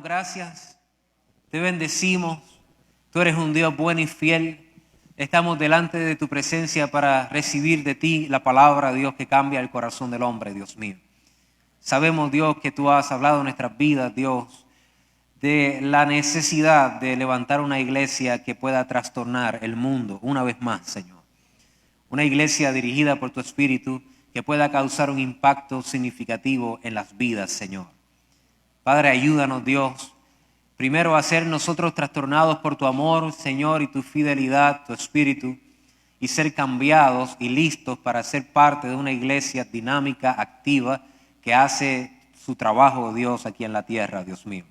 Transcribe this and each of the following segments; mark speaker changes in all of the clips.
Speaker 1: gracias, te bendecimos. Tú eres un Dios bueno y fiel. Estamos delante de tu presencia para recibir de ti la palabra, Dios, que cambia el corazón del hombre, Dios mío. Sabemos, Dios, que tú has hablado en nuestras vidas, Dios, de la necesidad de levantar una iglesia que pueda trastornar el mundo una vez más, Señor. Una iglesia dirigida por tu Espíritu que pueda causar un impacto significativo en las vidas, Señor. Padre, ayúdanos, Dios, primero a ser nosotros trastornados por tu amor, Señor, y tu fidelidad, tu Espíritu, y ser cambiados y listos para ser parte de una iglesia dinámica, activa, que hace su trabajo, Dios, aquí en la tierra, Dios mío.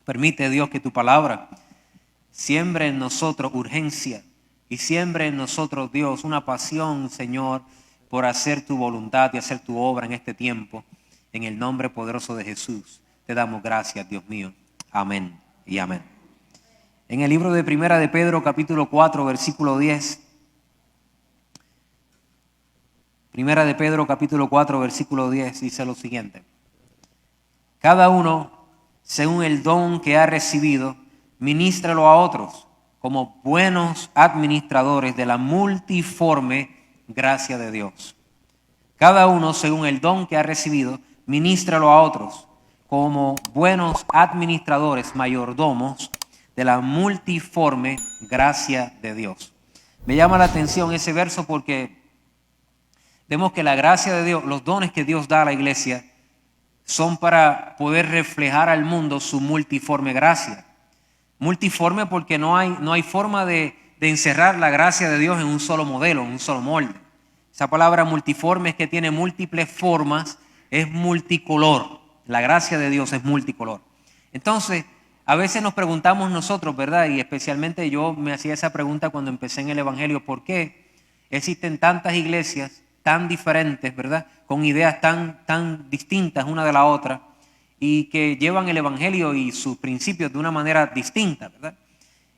Speaker 1: Permite, Dios, que tu palabra siembre en nosotros urgencia y siembre en nosotros, Dios, una pasión, Señor, por hacer tu voluntad y hacer tu obra en este tiempo. En el nombre poderoso de Jesús, te damos gracias, Dios mío. Amén y amén. En el libro de Primera de Pedro, capítulo 4, versículo 10. Primera de Pedro, capítulo 4, versículo 10, dice lo siguiente. Cada uno, según el don que ha recibido, ministralo a otros, como buenos administradores de la multiforme gracia de Dios. Cada uno, según el don que ha recibido, ministralo a otros, como buenos administradores, mayordomos de la multiforme gracia de Dios. Me llama la atención ese verso porque vemos que la gracia de Dios, los dones que Dios da a la iglesia, son para poder reflejar al mundo su multiforme gracia. Multiforme porque no hay forma de encerrar la gracia de Dios en un solo modelo, en un solo molde. Esa palabra multiforme es que tiene múltiples formas, es multicolor. La gracia de Dios es multicolor. Entonces, a veces nos preguntamos nosotros, ¿verdad? Y especialmente yo me hacía esa pregunta cuando empecé en el Evangelio, ¿por qué existen tantas iglesias tan diferentes, ¿verdad? Con ideas tan distintas una de la otra y que llevan el Evangelio y sus principios de una manera distinta, ¿verdad?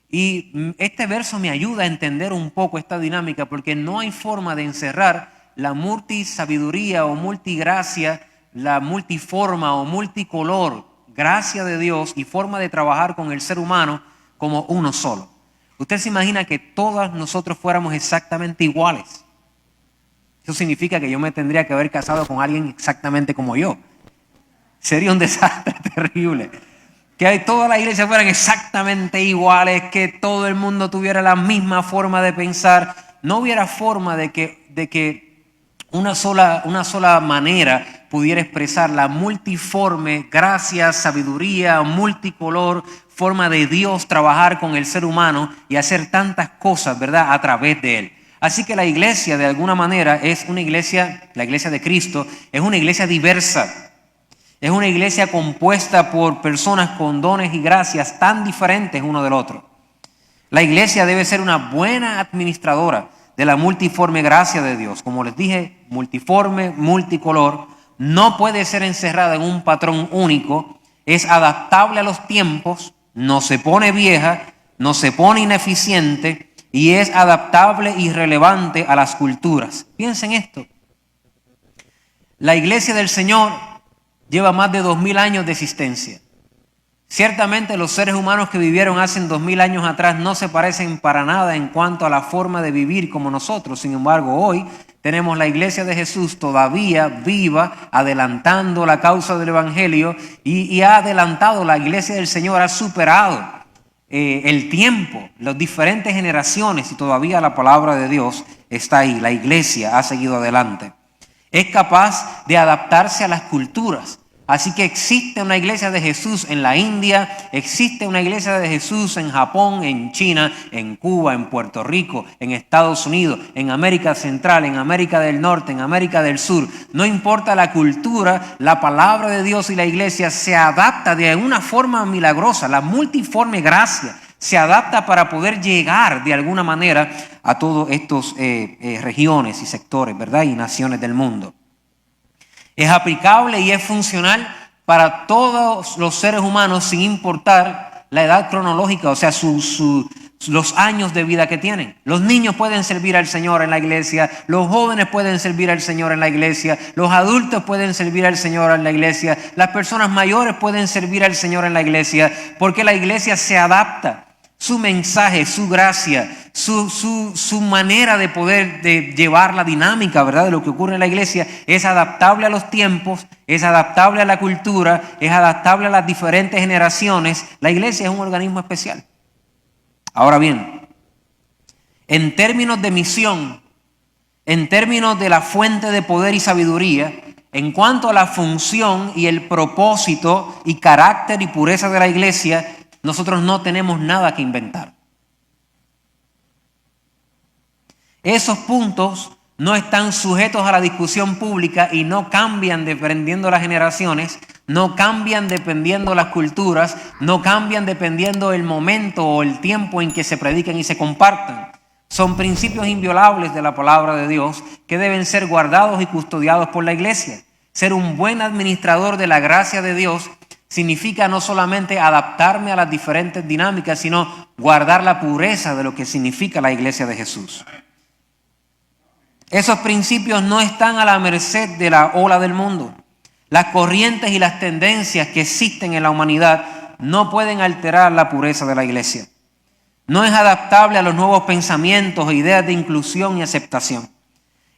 Speaker 1: Y este verso me ayuda a entender un poco esta dinámica porque no hay forma de encerrar la multisabiduría o multigracia, la multiforma o multicolor gracia de Dios y forma de trabajar con el ser humano como uno solo. Usted se imagina que todos nosotros fuéramos exactamente iguales. Eso significa que yo me tendría que haber casado con alguien exactamente como yo. Sería un desastre terrible. Que toda la iglesia fueran exactamente iguales, que todo el mundo tuviera la misma forma de pensar. No hubiera forma de que una sola manera pudiera expresar la multiforme gracia, sabiduría, multicolor, forma de Dios trabajar con el ser humano y hacer tantas cosas, ¿verdad?, a través de él. Así que la iglesia, de alguna manera, es una iglesia, la iglesia de Cristo, es una iglesia diversa. Es una iglesia compuesta por personas con dones y gracias tan diferentes uno del otro. La iglesia debe ser una buena administradora de la multiforme gracia de Dios. Como les dije, multiforme, multicolor, no puede ser encerrada en un patrón único, es adaptable a los tiempos, no se pone vieja, no se pone ineficiente y es adaptable y relevante a las culturas. Piensen esto. La iglesia del Señor lleva más de 2000 años de existencia. Ciertamente los seres humanos que vivieron hace 2000 años atrás no se parecen para nada en cuanto a la forma de vivir como nosotros. Sin embargo, hoy tenemos la iglesia de Jesús todavía viva, adelantando la causa del Evangelio y ha adelantado, la iglesia del Señor ha superado el tiempo, las diferentes generaciones y todavía la palabra de Dios está ahí. La iglesia ha seguido adelante. Es capaz de adaptarse a las culturas. Así que existe una iglesia de Jesús en la India, existe una iglesia de Jesús en Japón, en China, en Cuba, en Puerto Rico, en Estados Unidos, en América Central, en América del Norte, en América del Sur. No importa la cultura, la palabra de Dios y la iglesia se adapta de una forma milagrosa. La multiforme gracia se adapta para poder llegar de alguna manera a todas estas regiones y sectores, ¿verdad? Y naciones del mundo. Es aplicable y es funcional para todos los seres humanos sin importar la edad cronológica, o sea, su los años de vida que tienen. Los niños pueden servir al Señor en la iglesia, los jóvenes pueden servir al Señor en la iglesia, los adultos pueden servir al Señor en la iglesia, las personas mayores pueden servir al Señor en la iglesia, porque la iglesia se adapta. Su mensaje, su gracia, su manera de poder de llevar la dinámica, ¿verdad?, de lo que ocurre en la iglesia es adaptable a los tiempos, es adaptable a la cultura, es adaptable a las diferentes generaciones. La iglesia es un organismo especial. Ahora bien, en términos de misión, en términos de la fuente de poder y sabiduría, en cuanto a la función y el propósito y carácter y pureza de la iglesia, nosotros no tenemos nada que inventar. Esos puntos no están sujetos a la discusión pública y no cambian dependiendo las generaciones, no cambian dependiendo las culturas, no cambian dependiendo del momento o el tiempo en que se predican y se compartan. Son principios inviolables de la palabra de Dios que deben ser guardados y custodiados por la iglesia. Ser un buen administrador de la gracia de Dios significa no solamente adaptarme a las diferentes dinámicas, sino guardar la pureza de lo que significa la iglesia de Jesús. Esos principios no están a la merced de la ola del mundo. Las corrientes y las tendencias que existen en la humanidad no pueden alterar la pureza de la iglesia. No es adaptable a los nuevos pensamientos e ideas de inclusión y aceptación.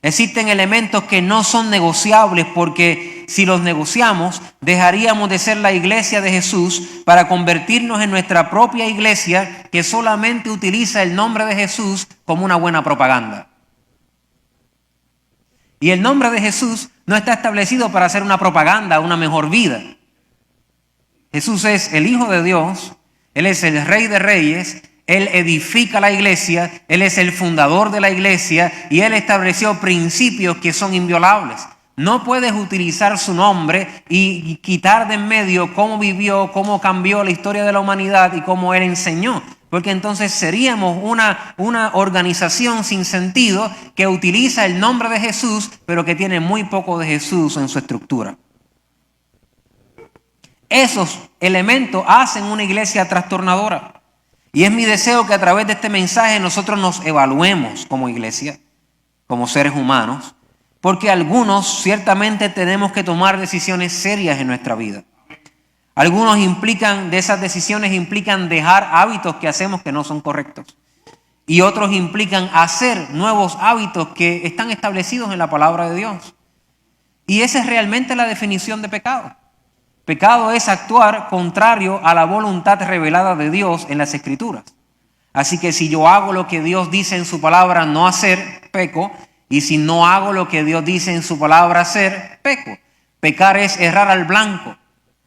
Speaker 1: Existen elementos que no son negociables porque si los negociamos, dejaríamos de ser la iglesia de Jesús para convertirnos en nuestra propia iglesia que solamente utiliza el nombre de Jesús como una buena propaganda. Y el nombre de Jesús no está establecido para hacer una propaganda, una mejor vida. Jesús es el Hijo de Dios, Él es el Rey de Reyes, Él edifica la iglesia, Él es el fundador de la iglesia y Él estableció principios que son inviolables. No puedes utilizar su nombre y quitar de en medio cómo vivió, cómo cambió la historia de la humanidad y cómo Él enseñó. Porque entonces seríamos una organización sin sentido que utiliza el nombre de Jesús, pero que tiene muy poco de Jesús en su estructura. Esos elementos hacen una iglesia trastornadora. Y es mi deseo que a través de este mensaje nosotros nos evaluemos como iglesia, como seres humanos, porque algunos ciertamente tenemos que tomar decisiones serias en nuestra vida. Algunos de esas decisiones implican dejar hábitos que hacemos que no son correctos. Y otros implican hacer nuevos hábitos que están establecidos en la palabra de Dios. Y esa es realmente la definición de pecado. Pecado es actuar contrario a la voluntad revelada de Dios en las Escrituras. Así que si yo hago lo que Dios dice en su palabra no hacer, peco. Y si no hago lo que Dios dice en su palabra hacer, peco. Pecar es errar al blanco.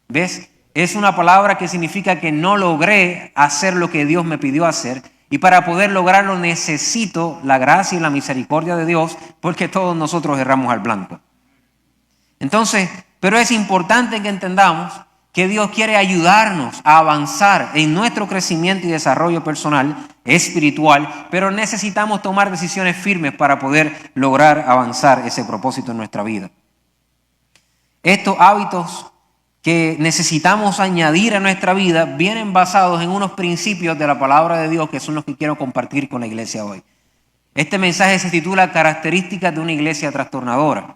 Speaker 1: ¿Ves? Es una palabra que significa que no logré hacer lo que Dios me pidió hacer. Y para poder lograrlo necesito la gracia y la misericordia de Dios, porque todos nosotros erramos al blanco. Entonces, pero es importante que entendamos que Dios quiere ayudarnos a avanzar en nuestro crecimiento y desarrollo personal, espiritual, pero necesitamos tomar decisiones firmes para poder lograr avanzar ese propósito en nuestra vida. Estos hábitos que necesitamos añadir a nuestra vida vienen basados en unos principios de la palabra de Dios que son los que quiero compartir con la iglesia hoy. Este mensaje se titula Características de una iglesia trastornadora.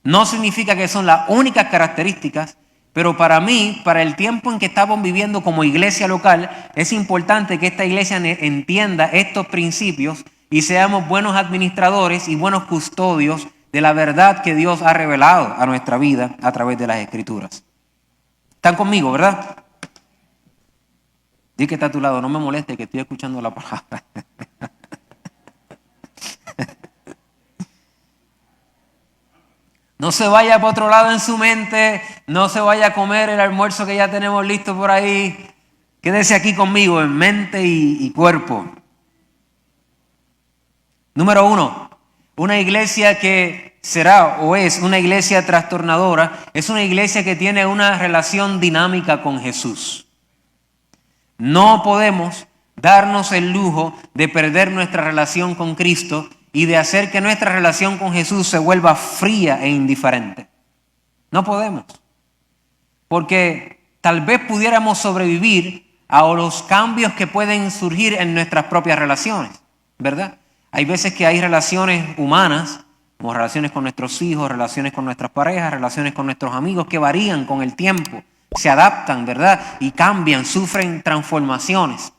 Speaker 1: No significa que son las únicas características, pero para mí, para el tiempo en que estamos viviendo como iglesia local, es importante que esta iglesia entienda estos principios y seamos buenos administradores y buenos custodios de la verdad que Dios ha revelado a nuestra vida a través de las Escrituras. ¿Están conmigo, verdad? Di que está a tu lado, no me moleste que estoy escuchando la palabra. No se vaya para otro lado en su mente, no se vaya a comer el almuerzo que ya tenemos listo por ahí. Quédese aquí conmigo en mente y cuerpo. Número 1, una iglesia que será o es una iglesia trastornadora, es una iglesia que tiene una relación dinámica con Jesús. No podemos darnos el lujo de perder nuestra relación con Cristo y de hacer que nuestra relación con Jesús se vuelva fría e indiferente. No podemos. Porque tal vez pudiéramos sobrevivir a los cambios que pueden surgir en nuestras propias relaciones, ¿verdad? Hay veces que hay relaciones humanas, como relaciones con nuestros hijos, relaciones con nuestras parejas, relaciones con nuestros amigos, que varían con el tiempo, se adaptan, ¿verdad? Y cambian, sufren transformaciones.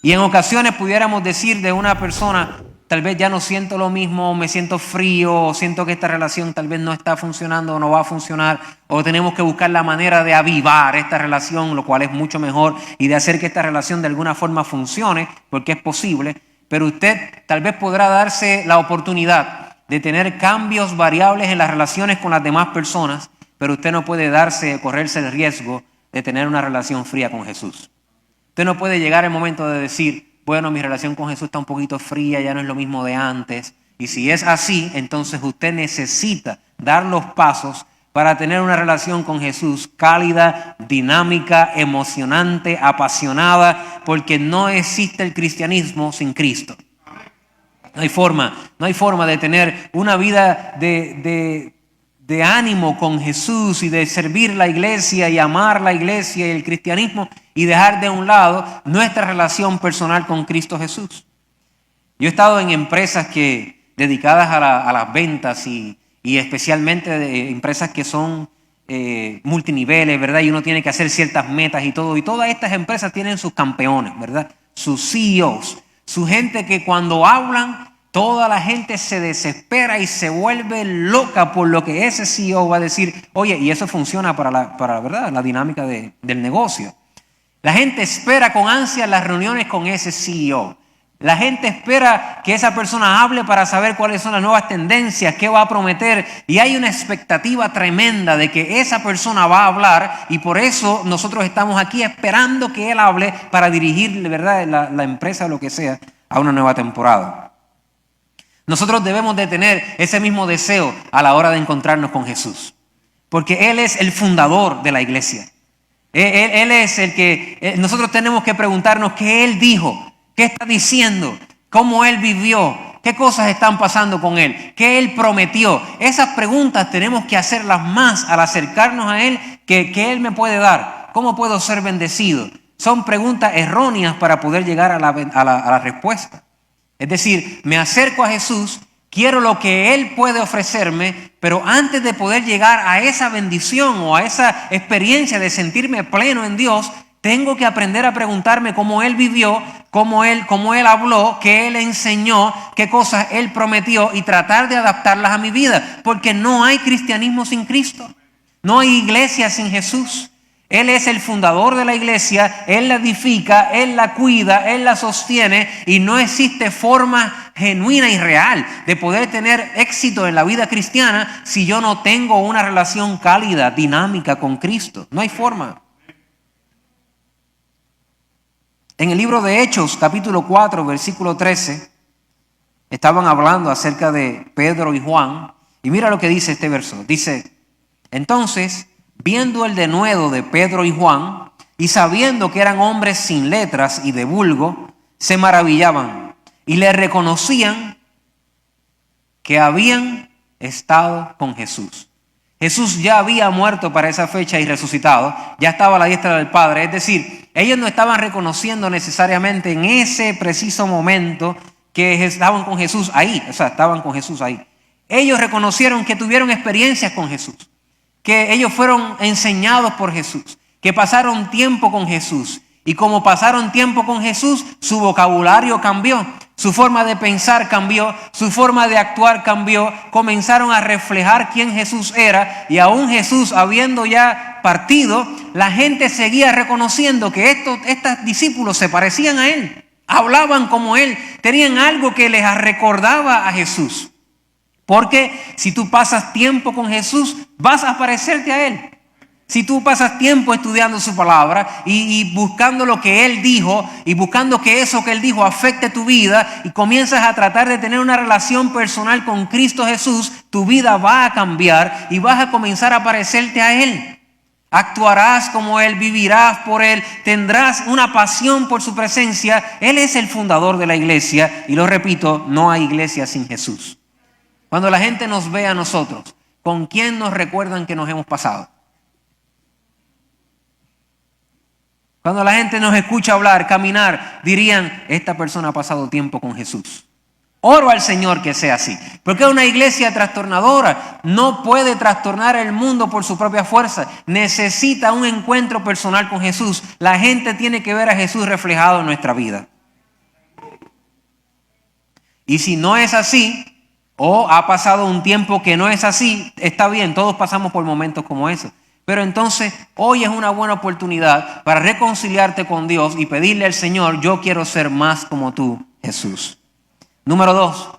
Speaker 1: Y en ocasiones pudiéramos decir de una persona, tal vez ya no siento lo mismo, me siento frío, o siento que esta relación tal vez no está funcionando o no va a funcionar, o tenemos que buscar la manera de avivar esta relación, lo cual es mucho mejor, y de hacer que esta relación de alguna forma funcione, porque es posible. Pero usted tal vez podrá darse la oportunidad de tener cambios variables en las relaciones con las demás personas, pero usted no puede correrse el riesgo de tener una relación fría con Jesús. Usted no puede llegar el momento de decir, bueno, mi relación con Jesús está un poquito fría, ya no es lo mismo de antes. Y si es así, entonces usted necesita dar los pasos para tener una relación con Jesús cálida, dinámica, emocionante, apasionada, porque no existe el cristianismo sin Cristo. No hay forma de tener una vida de ánimo con Jesús y de servir la iglesia y amar la iglesia y el cristianismo y dejar de un lado nuestra relación personal con Cristo Jesús. Yo he estado en empresas dedicadas a las ventas y especialmente de empresas que son multiniveles, ¿verdad? Y uno tiene que hacer ciertas metas y todo. Y todas estas empresas tienen sus campeones, ¿verdad? Sus CEOs, su gente que cuando hablan, toda la gente se desespera y se vuelve loca por lo que ese CEO va a decir. Oye, y eso funciona para la ¿verdad? La dinámica del negocio. La gente espera con ansia las reuniones con ese CEO. La gente espera que esa persona hable para saber cuáles son las nuevas tendencias, qué va a prometer. Y hay una expectativa tremenda de que esa persona va a hablar y por eso nosotros estamos aquí esperando que él hable para dirigir, ¿verdad?, la empresa o lo que sea a una nueva temporada. Nosotros debemos de tener ese mismo deseo a la hora de encontrarnos con Jesús, porque Él es el fundador de la iglesia. Él es el que nosotros tenemos que preguntarnos qué Él dijo, qué está diciendo, cómo Él vivió, qué cosas están pasando con Él, qué Él prometió. Esas preguntas tenemos que hacerlas más al acercarnos a Él, que Él me puede dar, cómo puedo ser bendecido. Son preguntas erróneas para poder llegar a la respuesta. Es decir, me acerco a Jesús, quiero lo que Él puede ofrecerme, pero antes de poder llegar a esa bendición o a esa experiencia de sentirme pleno en Dios, tengo que aprender a preguntarme cómo Él vivió, cómo Él habló, qué Él enseñó, qué cosas Él prometió y tratar de adaptarlas a mi vida. Porque no hay cristianismo sin Cristo, no hay iglesia sin Jesús. Él es el fundador de la iglesia, Él la edifica, Él la cuida, Él la sostiene y no existe forma genuina y real de poder tener éxito en la vida cristiana si yo no tengo una relación cálida, dinámica con Cristo. No hay forma. En el libro de Hechos, capítulo 4, versículo 13, estaban hablando acerca de Pedro y Juan y mira lo que dice este verso. Dice, entonces, viendo el denuedo de Pedro y Juan, y sabiendo que eran hombres sin letras y de vulgo, se maravillaban y le reconocían que habían estado con Jesús. Jesús ya había muerto para esa fecha y resucitado, ya estaba a la diestra del Padre. Es decir, ellos no estaban reconociendo necesariamente en ese preciso momento que estaban con Jesús ahí, estaban con Jesús ahí. Ellos reconocieron que tuvieron experiencias con Jesús, que ellos fueron enseñados por Jesús, que pasaron tiempo con Jesús. Y como pasaron tiempo con Jesús, su vocabulario cambió, su forma de pensar cambió, su forma de actuar cambió. Comenzaron a reflejar quién Jesús era y aún Jesús habiendo ya partido, la gente seguía reconociendo que estos discípulos se parecían a Él, hablaban como Él, tenían algo que les recordaba a Jesús. Porque si tú pasas tiempo con Jesús, vas a parecerte a Él. Si tú pasas tiempo estudiando su palabra y buscando lo que Él dijo y buscando que eso que Él dijo afecte tu vida y comienzas a tratar de tener una relación personal con Cristo Jesús, tu vida va a cambiar y vas a comenzar a parecerte a Él. Actuarás como Él, vivirás por Él, tendrás una pasión por su presencia. Él es el fundador de la iglesia y lo repito, no hay iglesia sin Jesús. Cuando la gente nos ve a nosotros, ¿con quién nos recuerdan que nos hemos pasado? Cuando la gente nos escucha hablar, caminar, dirían, esta persona ha pasado tiempo con Jesús. Oro al Señor que sea así. Porque una iglesia trastornadora no puede trastornar el mundo por su propia fuerza. Necesita un encuentro personal con Jesús. La gente tiene que ver a Jesús reflejado en nuestra vida. Y si no es así, o ha pasado un tiempo que no es así, está bien, todos pasamos por momentos como esos. Pero entonces hoy es una buena oportunidad para reconciliarte con Dios y pedirle al Señor, yo quiero ser más como tú, Jesús. Número 2,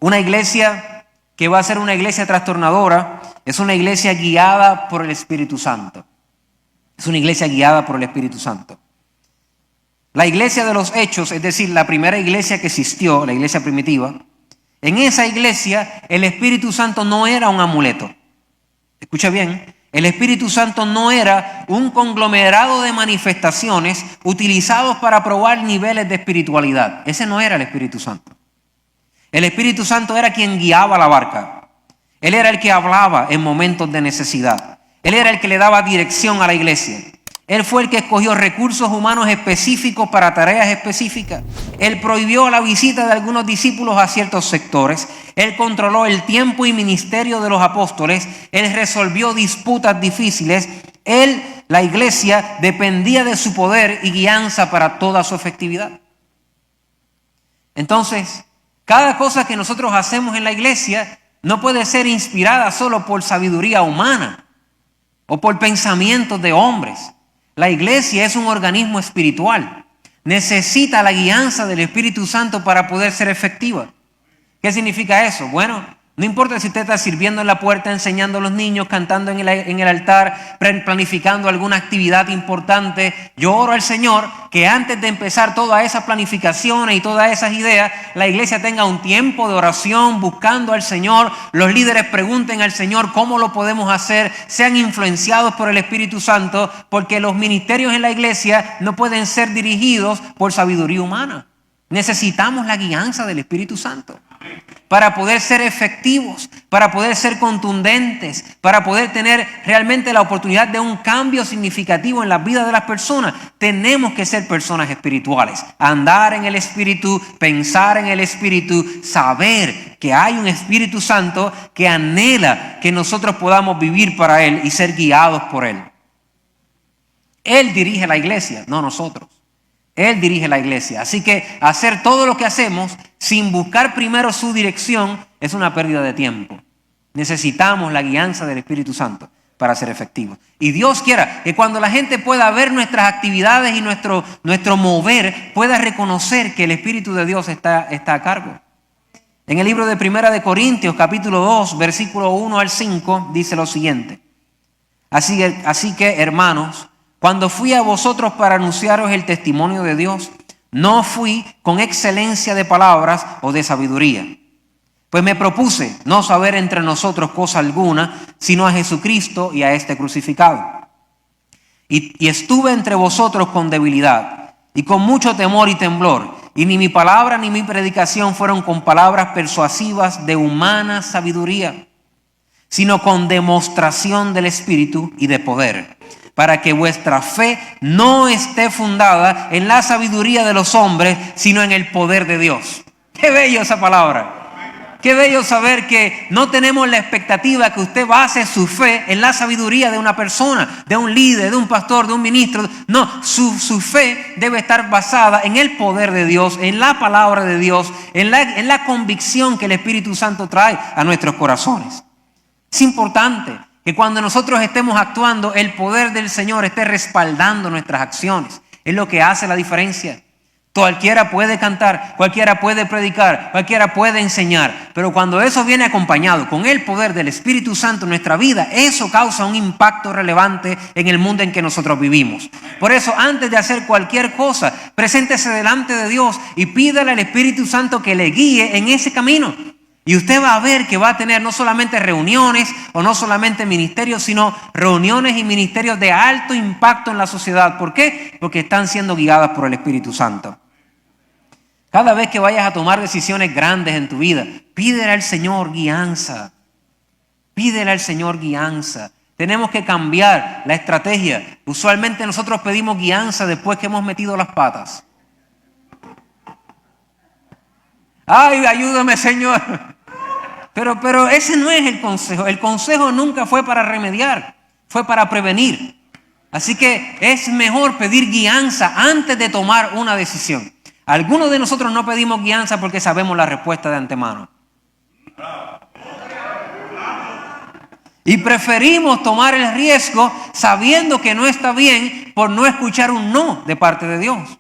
Speaker 1: una iglesia que va a ser una iglesia trastornadora es una iglesia guiada por el Espíritu Santo. Es una iglesia guiada por el Espíritu Santo. La iglesia de los Hechos, es decir, la primera iglesia que existió, la iglesia primitiva, en esa iglesia el Espíritu Santo no era un amuleto. Escucha bien, el Espíritu Santo no era un conglomerado de manifestaciones utilizados para probar niveles de espiritualidad. Ese no era el Espíritu Santo. El Espíritu Santo era quien guiaba la barca. Él era el que hablaba en momentos de necesidad. Él era el que le daba dirección a la iglesia. Él fue el que escogió recursos humanos específicos para tareas específicas. Él prohibió la visita de algunos discípulos a ciertos sectores. Él controló el tiempo y ministerio de los apóstoles. Él resolvió disputas difíciles. La iglesia, dependía de su poder y guianza para toda su efectividad. Entonces, cada cosa que nosotros hacemos en la iglesia no puede ser inspirada solo por sabiduría humana o por pensamientos de hombres. La iglesia es un organismo espiritual. Necesita la guianza del Espíritu Santo para poder ser efectiva. ¿Qué significa eso? Bueno, no importa si usted está sirviendo en la puerta, enseñando a los niños, cantando en el altar, planificando alguna actividad importante. Yo oro al Señor que antes de empezar todas esas planificaciones y todas esas ideas, la iglesia tenga un tiempo de oración buscando al Señor. Los líderes pregunten al Señor cómo lo podemos hacer, sean influenciados por el Espíritu Santo, porque los ministerios en la iglesia no pueden ser dirigidos por sabiduría humana. Necesitamos la guianza del Espíritu Santo para poder ser efectivos, para poder ser contundentes, para poder tener realmente la oportunidad de un cambio significativo en la vida de las personas. Tenemos que ser personas espirituales, andar en el Espíritu, pensar en el Espíritu, saber que hay un Espíritu Santo que anhela que nosotros podamos vivir para Él y ser guiados por Él. Él dirige la iglesia, no nosotros. Él dirige la iglesia. Así que hacer todo lo que hacemos sin buscar primero su dirección es una pérdida de tiempo. Necesitamos la guianza del Espíritu Santo para ser efectivos. Y Dios quiera que cuando la gente pueda ver nuestras actividades y nuestro mover, pueda reconocer que el Espíritu de Dios está a cargo. En el libro de Primera de Corintios, capítulo 2, versículo 1 al 5, dice lo siguiente. Así que, hermanos, cuando fui a vosotros para anunciaros el testimonio de Dios, no fui con excelencia de palabras o de sabiduría. Pues me propuse no saber entre nosotros cosa alguna, sino a Jesucristo y a este crucificado. Y estuve entre vosotros con debilidad y con mucho temor y temblor. Y ni mi palabra ni mi predicación fueron con palabras persuasivas de humana sabiduría, sino con demostración del Espíritu y de poder, para que vuestra fe no esté fundada en la sabiduría de los hombres, sino en el poder de Dios. ¡Qué bello esa palabra! Qué bello saber que no tenemos la expectativa que usted base su fe en la sabiduría de una persona, de un líder, de un pastor, de un ministro. No, su fe debe estar basada en el poder de Dios, en la palabra de Dios, en la convicción que el Espíritu Santo trae a nuestros corazones. Es importante que cuando nosotros estemos actuando, el poder del Señor esté respaldando nuestras acciones. Es lo que hace la diferencia. Cualquiera puede cantar, cualquiera puede predicar, cualquiera puede enseñar, pero cuando eso viene acompañado con el poder del Espíritu Santo en nuestra vida, eso causa un impacto relevante en el mundo en que nosotros vivimos. Por eso, antes de hacer cualquier cosa, preséntese delante de Dios y pídale al Espíritu Santo que le guíe en ese camino. Y usted va a ver que va a tener no solamente reuniones o no solamente ministerios, sino reuniones y ministerios de alto impacto en la sociedad. ¿Por qué? Porque están siendo guiadas por el Espíritu Santo. Cada vez que vayas a tomar decisiones grandes en tu vida, pídele al Señor guianza. Pídele al Señor guianza. Tenemos que cambiar la estrategia. Usualmente nosotros pedimos guianza después que hemos metido las patas. ¡Ay, ayúdame, Señor! Pero ese no es el consejo. El consejo nunca fue para remediar, fue para prevenir. Así que es mejor pedir guianza antes de tomar una decisión. Algunos de nosotros no pedimos guianza porque sabemos la respuesta de antemano. Y preferimos tomar el riesgo sabiendo que no está bien por no escuchar un no de parte de Dios.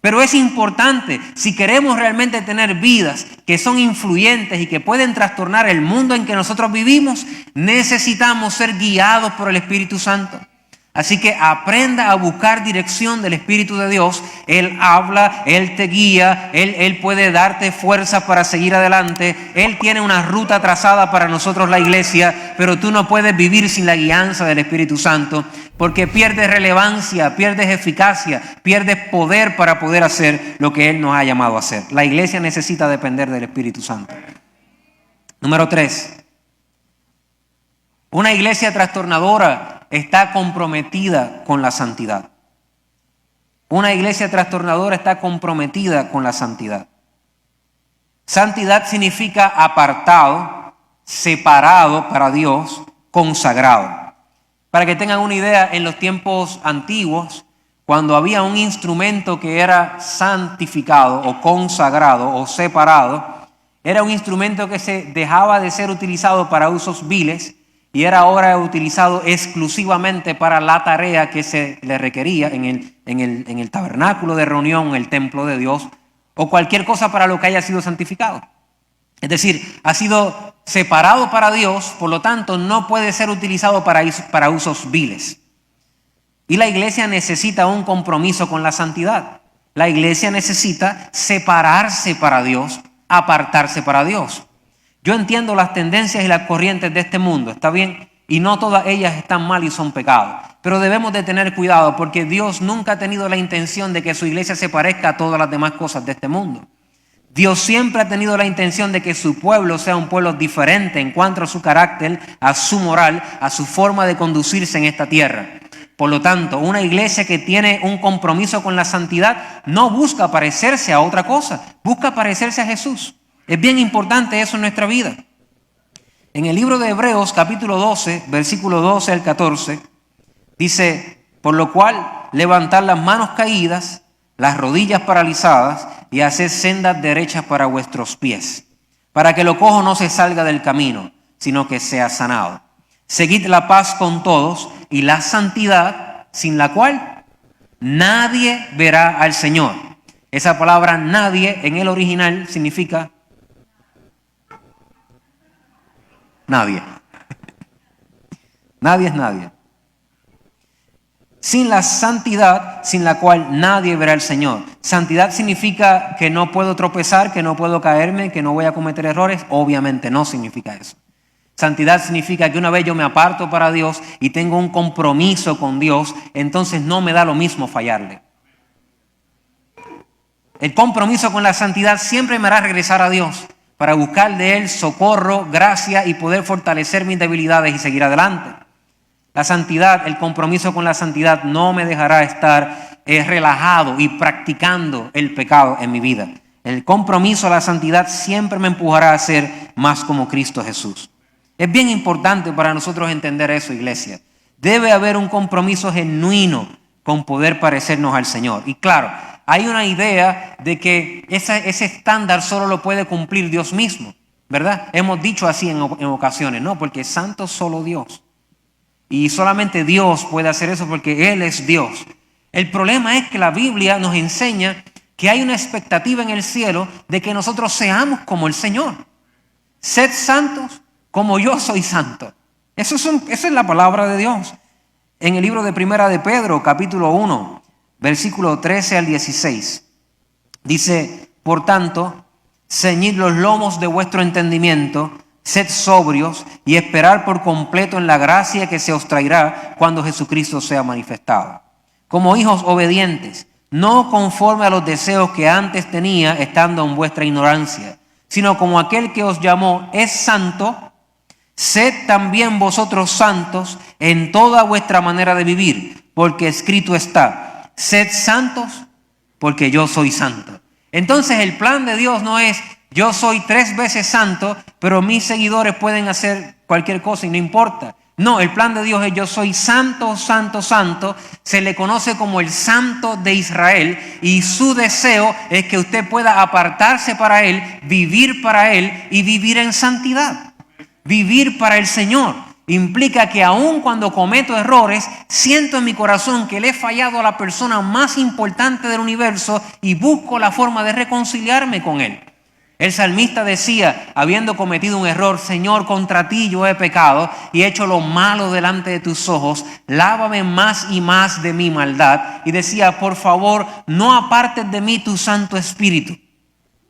Speaker 1: Pero es importante, si queremos realmente tener vidas que son influyentes y que pueden trastornar el mundo en que nosotros vivimos, necesitamos ser guiados por el Espíritu Santo. Así que aprenda a buscar dirección del Espíritu de Dios. Él habla, Él te guía, Él puede darte fuerza para seguir adelante. Él tiene una ruta trazada para nosotros la iglesia, pero tú no puedes vivir sin la guianza del Espíritu Santo porque pierdes relevancia, pierdes eficacia, pierdes poder para poder hacer lo que Él nos ha llamado a hacer. La iglesia necesita depender del Espíritu Santo. Número 3. Una iglesia trastornadora está comprometida con la santidad. Una iglesia trastornadora está comprometida con la santidad. Santidad significa apartado, separado para Dios, consagrado. Para que tengan una idea, en los tiempos antiguos, cuando había un instrumento que era santificado o consagrado o separado, era un instrumento que se dejaba de ser utilizado para usos viles y era ahora utilizado exclusivamente para la tarea que se le requería en el tabernáculo de reunión, en el templo de Dios, o cualquier cosa para lo que haya sido santificado. Es decir, ha sido separado para Dios, por lo tanto no puede ser utilizado para usos viles. Y la iglesia necesita un compromiso con la santidad. La iglesia necesita separarse para Dios, apartarse para Dios. Yo entiendo las tendencias y las corrientes de este mundo, ¿está bien? Y no todas ellas están mal y son pecados. Pero debemos de tener cuidado porque Dios nunca ha tenido la intención de que su iglesia se parezca a todas las demás cosas de este mundo. Dios siempre ha tenido la intención de que su pueblo sea un pueblo diferente en cuanto a su carácter, a su moral, a su forma de conducirse en esta tierra. Por lo tanto, una iglesia que tiene un compromiso con la santidad no busca parecerse a otra cosa, busca parecerse a Jesús. Es bien importante eso en nuestra vida. En el libro de Hebreos, capítulo 12, versículo 12 al 14, dice, por lo cual levantad las manos caídas, las rodillas paralizadas y haced sendas derechas para vuestros pies, para que lo cojo no se salga del camino, sino que sea sanado. Seguid la paz con todos y la santidad, sin la cual nadie verá al Señor. Esa palabra nadie en el original significa nadie. Nadie es nadie. Sin la santidad, sin la cual nadie verá al Señor. Santidad significa que no puedo tropezar, que no puedo caerme, que no voy a cometer errores. Obviamente no significa eso. Santidad significa que una vez yo me aparto para Dios y tengo un compromiso con Dios, entonces no me da lo mismo fallarle. El compromiso con la santidad siempre me hará regresar a Dios para buscar de Él socorro, gracia y poder fortalecer mis debilidades y seguir adelante. La santidad, el compromiso con la santidad no me dejará estar relajado y practicando el pecado en mi vida. El compromiso a la santidad siempre me empujará a ser más como Cristo Jesús. Es bien importante para nosotros entender eso, iglesia. Debe haber un compromiso genuino con poder parecernos al Señor. Y claro, hay una idea de que ese estándar solo lo puede cumplir Dios mismo, ¿verdad? Hemos dicho así en ocasiones, ¿no? Porque es santo solo Dios. Y solamente Dios puede hacer eso porque Él es Dios. El problema es que la Biblia nos enseña que hay una expectativa en el cielo de que nosotros seamos como el Señor. Sed santos como yo soy santo. Esa es la palabra de Dios. En el libro de Primera de Pedro, capítulo 1, versículo 13 al 16, dice, por tanto, ceñid los lomos de vuestro entendimiento, sed sobrios y esperar por completo en la gracia que se os traerá cuando Jesucristo sea manifestado. Como hijos obedientes, no conforme a los deseos que antes tenía estando en vuestra ignorancia, sino como aquel que os llamó es santo, sed también vosotros santos en toda vuestra manera de vivir, porque escrito está, sed santos porque yo soy santo. Entonces el plan de Dios no es yo soy 3 veces santo, pero mis seguidores pueden hacer cualquier cosa y no importa. No, el plan de Dios es yo soy santo, santo, santo. Se le conoce como el santo de Israel y su deseo es que usted pueda apartarse para Él, vivir para Él y vivir en santidad. Vivir para el Señor implica que aun cuando cometo errores, siento en mi corazón que le he fallado a la persona más importante del universo y busco la forma de reconciliarme con Él. El salmista decía, habiendo cometido un error, Señor, contra ti yo he pecado y he hecho lo malo delante de tus ojos, lávame más y más de mi maldad. Y decía, por favor, no apartes de mí tu Santo Espíritu.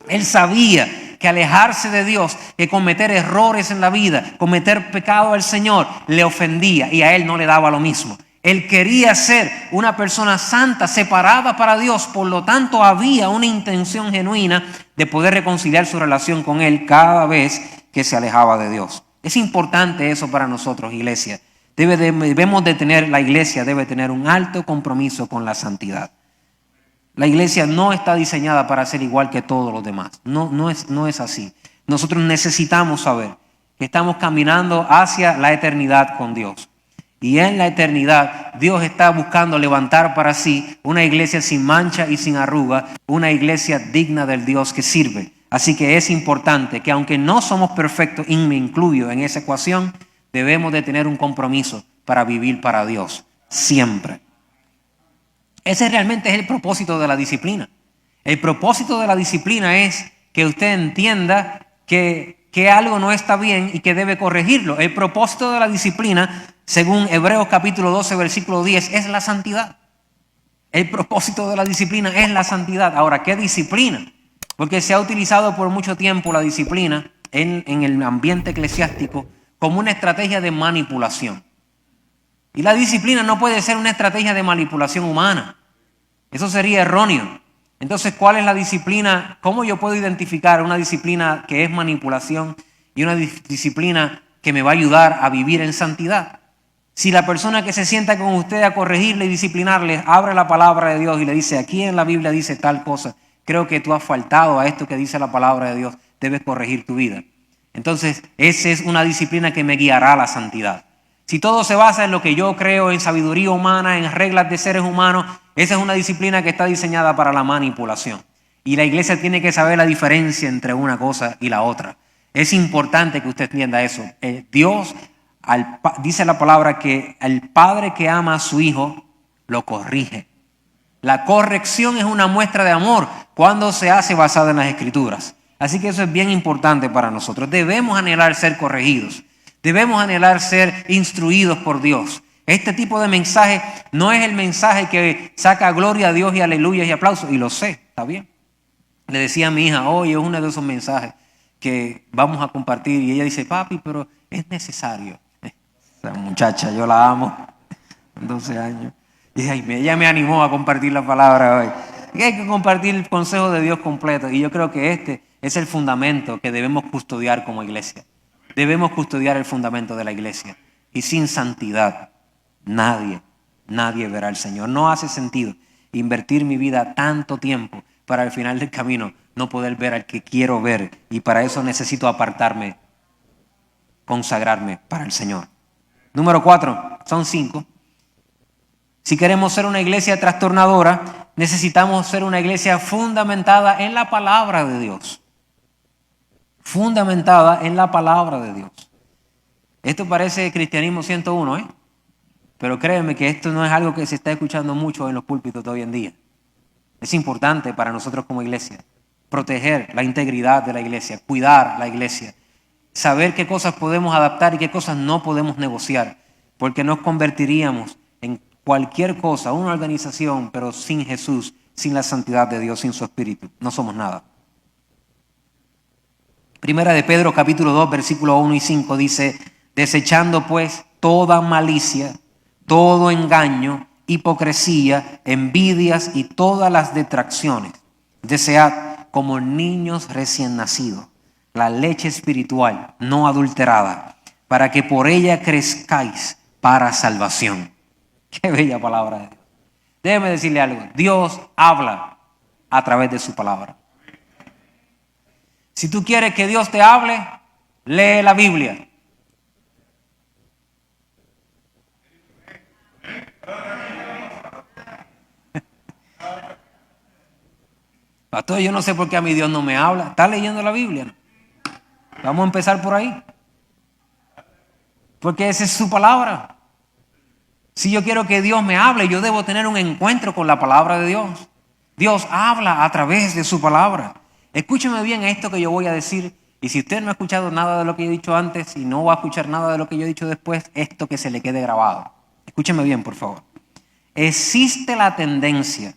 Speaker 1: Él sabía que alejarse de Dios, que cometer errores en la vida, cometer pecado al Señor, le ofendía y a él no le daba lo mismo. Él quería ser una persona santa, separada para Dios, por lo tanto había una intención genuina de poder reconciliar su relación con Él cada vez que se alejaba de Dios. Es importante eso para nosotros, iglesia. La iglesia debe tener un alto compromiso con la santidad. La iglesia no está diseñada para ser igual que todos los demás. No es así. Nosotros necesitamos saber que estamos caminando hacia la eternidad con Dios. Y en la eternidad Dios está buscando levantar para sí una iglesia sin mancha y sin arruga, una iglesia digna del Dios que sirve. Así que es importante que aunque no somos perfectos, y me incluyo en esa ecuación, debemos de tener un compromiso para vivir para Dios, siempre. Ese realmente es el propósito de la disciplina. El propósito de la disciplina es que usted entienda que algo no está bien y que debe corregirlo. El propósito de la disciplina, según Hebreos capítulo 12, versículo 10, es la santidad. El propósito de la disciplina es la santidad. Ahora, ¿qué disciplina? Porque se ha utilizado por mucho tiempo la disciplina en el ambiente eclesiástico como una estrategia de manipulación. Y la disciplina no puede ser una estrategia de manipulación humana. Eso sería erróneo. Entonces, ¿cuál es la disciplina? ¿Cómo yo puedo identificar una disciplina que es manipulación y una disciplina que me va a ayudar a vivir en santidad? Si la persona que se sienta con usted a corregirle y disciplinarle abre la palabra de Dios y le dice, aquí en la Biblia dice tal cosa, creo que tú has faltado a esto que dice la palabra de Dios, debes corregir tu vida. Entonces, esa es una disciplina que me guiará a la santidad. Si todo se basa en lo que yo creo, en sabiduría humana, en reglas de seres humanos, esa es una disciplina que está diseñada para la manipulación. Y la iglesia tiene que saber la diferencia entre una cosa y la otra. Es importante que usted entienda eso. Dios, dice la palabra que el padre que ama a su hijo, lo corrige. La corrección es una muestra de amor cuando se hace basada en las Escrituras. Así que eso es bien importante para nosotros. Debemos anhelar ser corregidos. Debemos anhelar ser instruidos por Dios. Este tipo de mensaje no es el mensaje que saca gloria a Dios y aleluya y aplausos. Y lo sé, está bien. Le decía a mi hija, oye, es uno de esos mensajes que vamos a compartir. Y ella dice, papi, pero es necesario. Esa muchacha, yo la amo. 12 años. Y ella me animó a compartir la palabra hoy. Y hay que compartir el consejo de Dios completo. Y yo creo que este es el fundamento que debemos custodiar como iglesia. Debemos custodiar el fundamento de la iglesia. Y sin santidad, nadie verá al Señor. No hace sentido invertir mi vida tanto tiempo para al final del camino no poder ver al que quiero ver. Y para eso necesito apartarme, consagrarme para el Señor. Número 4, son 5. Si queremos ser una iglesia trastornadora, necesitamos ser una iglesia fundamentada en la palabra de Dios. Fundamentada en la palabra de Dios. Esto parece Cristianismo 101, ¿eh? Pero créeme que esto no es algo que se está escuchando mucho en los púlpitos de hoy en día. Es importante para nosotros como iglesia proteger la integridad de la iglesia, cuidar la iglesia, saber qué cosas podemos adaptar y qué cosas no podemos negociar, porque nos convertiríamos en cualquier cosa, una organización, pero sin Jesús, sin la santidad de Dios, sin su Espíritu. No somos nada. Primera de Pedro capítulo 2 versículos 1 y 5 dice, desechando pues toda malicia, todo engaño, hipocresía, envidias y todas las detracciones. Desead como niños recién nacidos la leche espiritual no adulterada, para que por ella crezcáis para salvación. Qué bella palabra de Dios. Déjeme decirle algo. Dios habla a través de su palabra. Si tú quieres que Dios te hable, lee la Biblia. Pastor, yo no sé por qué a mi Dios no me habla. ¿Está leyendo la Biblia? Vamos a empezar por ahí. Porque esa es su palabra. Si yo quiero que Dios me hable, yo debo tener un encuentro con la palabra de Dios. Dios habla a través de su palabra. Escúcheme bien esto que yo voy a decir. Y si usted no ha escuchado nada de lo que yo he dicho antes y no va a escuchar nada de lo que yo he dicho después, esto que se le quede grabado. Escúcheme bien, por favor. Existe la tendencia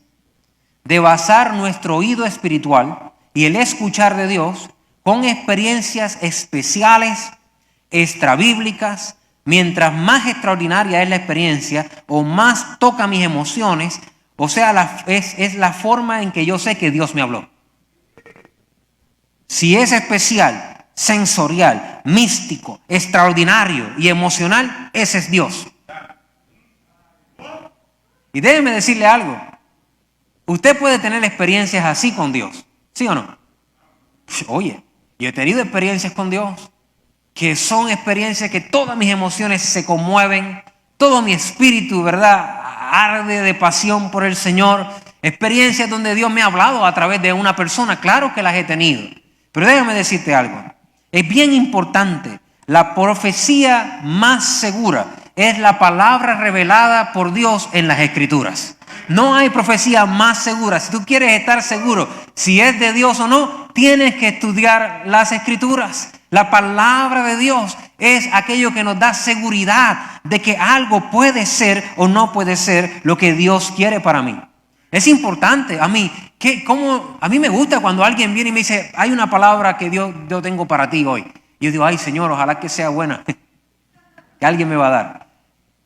Speaker 1: de basar nuestro oído espiritual y el escuchar de Dios con experiencias especiales, extrabíblicas. Mientras más extraordinaria es la experiencia o más toca mis emociones, o sea, es la forma en que yo sé que Dios me habló. Si es especial, sensorial, místico, extraordinario y emocional, ese es Dios. Y déjeme decirle algo. Usted puede tener experiencias así con Dios, ¿sí o no? Oye, yo he tenido experiencias con Dios que son experiencias que todas mis emociones se conmueven, todo mi espíritu, ¿verdad?, arde de pasión por el Señor. Experiencias donde Dios me ha hablado a través de una persona, claro que las he tenido. Pero déjame decirte algo, es bien importante, la profecía más segura es la palabra revelada por Dios en las Escrituras. No hay profecía más segura. Si tú quieres estar seguro si es de Dios o no, tienes que estudiar las Escrituras. La palabra de Dios es aquello que nos da seguridad de que algo puede ser o no puede ser lo que Dios quiere para mí. Es importante. A mí me gusta cuando alguien viene y me dice, hay una palabra que yo tengo para ti hoy. Y yo digo, ay Señor, ojalá que sea buena, que alguien me va a dar.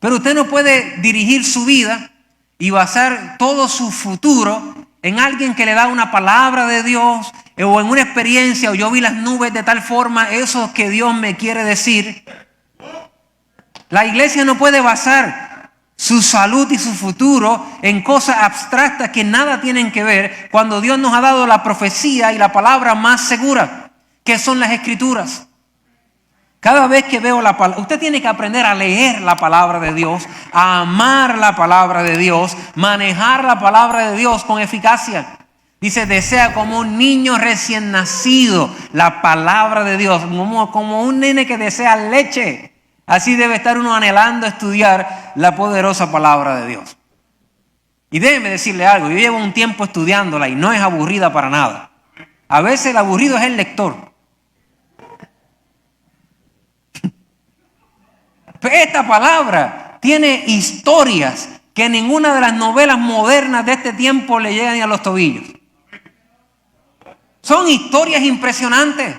Speaker 1: Pero usted no puede dirigir su vida y basar todo su futuro en alguien que le da una palabra de Dios o en una experiencia, o yo vi las nubes de tal forma, eso que Dios me quiere decir. La iglesia no puede basar su salud y su futuro en cosas abstractas que nada tienen que ver cuando Dios nos ha dado la profecía y la palabra más segura, que son las Escrituras. Cada vez que veo la palabra, usted tiene que aprender a leer la palabra de Dios, a amar la palabra de Dios, manejar la palabra de Dios con eficacia. Dice, desea como un niño recién nacido la palabra de Dios, como un nene que desea leche. Así debe estar uno anhelando estudiar la poderosa palabra de Dios. Y déjeme decirle algo, yo llevo un tiempo estudiándola y no es aburrida para nada. A veces el aburrido es el lector. Esta palabra tiene historias que ninguna de las novelas modernas de este tiempo le llegan ni a los tobillos. Son historias impresionantes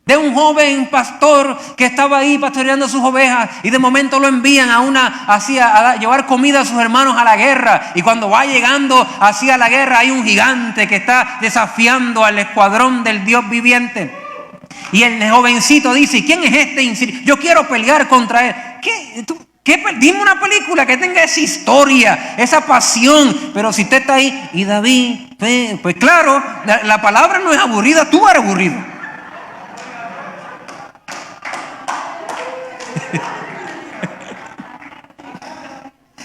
Speaker 1: de un joven pastor que estaba ahí pastoreando sus ovejas y de momento lo envían a llevar comida a sus hermanos a la guerra, y cuando va llegando hacia la guerra hay un gigante que está desafiando al escuadrón del Dios viviente. Y el jovencito dice, ¿quién es este? Yo quiero pelear contra él. Dime una película que tenga esa historia, esa pasión. Pero si usted está ahí, y David, pues claro, la palabra no es aburrida, tú eres aburrido.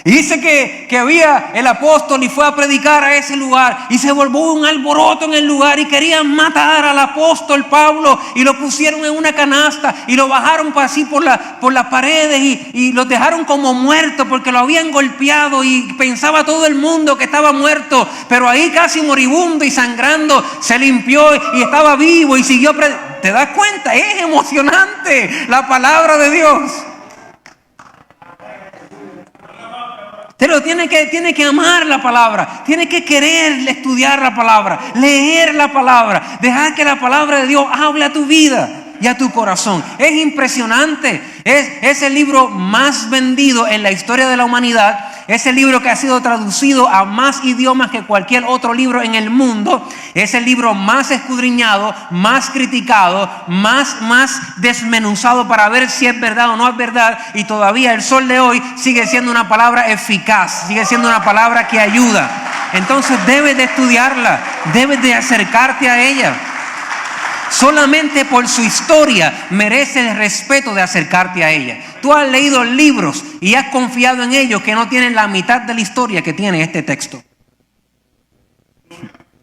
Speaker 1: Y dice que había el apóstol y fue a predicar a ese lugar y se volvió un alboroto en el lugar y querían matar al apóstol Pablo y lo pusieron en una canasta y lo bajaron así por las paredes y lo dejaron como muerto porque lo habían golpeado y pensaba todo el mundo que estaba muerto, pero ahí casi moribundo y sangrando se limpió y estaba vivo y siguió predicando. ¿Te das cuenta? Es emocionante la palabra de Dios. Pero tiene que amar la palabra, tiene que querer estudiar la palabra, leer la palabra, dejar que la palabra de Dios hable a tu vida y a tu corazón. Es impresionante, es el libro más vendido en la historia de la humanidad Es el libro que ha sido traducido a más idiomas que cualquier otro libro en el mundo. Es el libro más escudriñado, más criticado, más desmenuzado para ver si es verdad o no es verdad. Y todavía el sol de hoy sigue siendo una palabra eficaz, sigue siendo una palabra que ayuda. Entonces debes de estudiarla, debes de acercarte a ella. Solamente por su historia merece el respeto de acercarte a ella. Tú has leído libros y has confiado en ellos que no tienen la mitad de la historia que tiene este texto.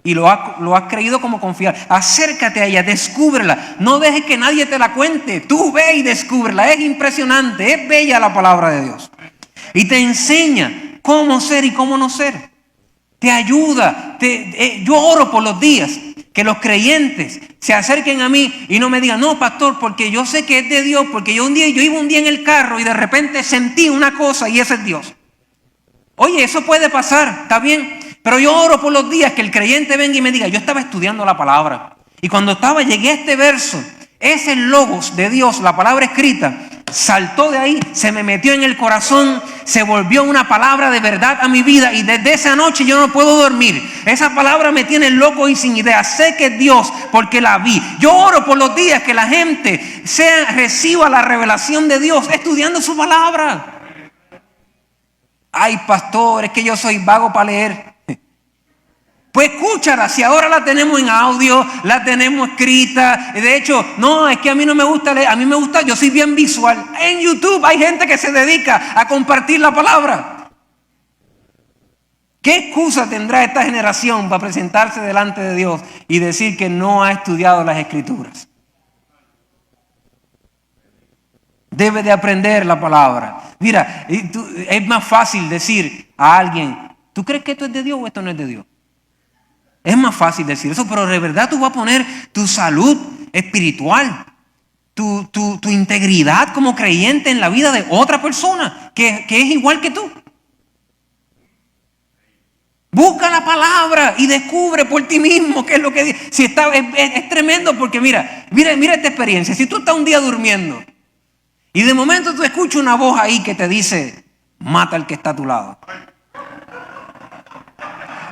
Speaker 1: Y lo has creído como confiar. Acércate a ella, descúbrela. No dejes que nadie te la cuente. Tú ve y descúbrela. Es impresionante, es bella la palabra de Dios. Y te enseña cómo ser y cómo no ser. Te ayuda. Yo oro por los días que los creyentes se acerquen a mí y no me digan, no, pastor, porque yo sé que es de Dios, porque yo iba un día en el carro y de repente sentí una cosa y ese es Dios. Oye, eso puede pasar, está bien, pero yo oro por los días que el creyente venga y me diga, yo estaba estudiando la palabra y cuando llegué a este verso, ese logos de Dios, la palabra escrita, saltó de ahí, se me metió en el corazón, se volvió una palabra de verdad a mi vida y desde esa noche yo no puedo dormir. Esa palabra me tiene loco y sin idea. Sé que es Dios porque la vi. Yo oro por los días que la gente reciba la revelación de Dios estudiando su palabra. Ay, pastor, es que yo soy vago para leer. Pues escúchala, si ahora la tenemos en audio, la tenemos escrita. De hecho, no, es que a mí no me gusta leer, a mí me gusta, yo soy bien visual. En YouTube hay gente que se dedica a compartir la palabra. ¿Qué excusa tendrá esta generación para presentarse delante de Dios y decir que no ha estudiado las Escrituras? Debe de aprender la palabra. Mira, es más fácil decir a alguien, ¿tú crees que esto es de Dios o esto no es de Dios? Es más fácil decir eso, pero de verdad tú vas a poner tu salud espiritual, tu integridad como creyente en la vida de otra persona que es igual que tú. Busca la palabra y descubre por ti mismo qué es lo que dice. Si es tremendo porque mira esta experiencia. Si tú estás un día durmiendo y de momento tú escuchas una voz ahí que te dice, mata al que está a tu lado.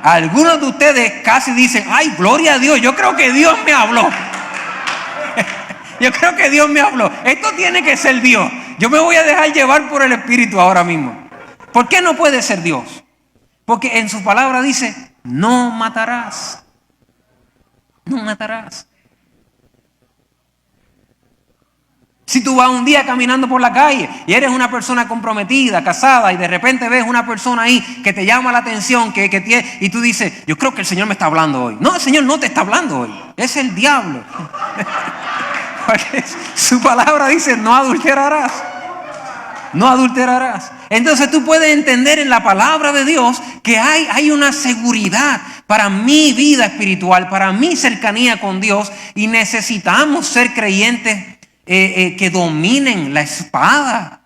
Speaker 1: Algunos de ustedes casi dicen, ay, gloria a Dios, yo creo que Dios me habló. Yo creo que Dios me habló. Esto tiene que ser Dios. Yo me voy a dejar llevar por el Espíritu ahora mismo. ¿Por qué no puede ser Dios? Porque en su palabra dice, no matarás. No matarás. Si tú vas un día caminando por la calle y eres una persona comprometida, casada, y de repente ves una persona ahí que te llama la atención, y tú dices, yo creo que el Señor me está hablando hoy. No, el Señor no te está hablando hoy. Es el diablo. Porque su palabra dice, no adulterarás. No adulterarás. Entonces tú puedes entender en la palabra de Dios que hay una seguridad para mi vida espiritual, para mi cercanía con Dios, y necesitamos ser creyentes que dominen la espada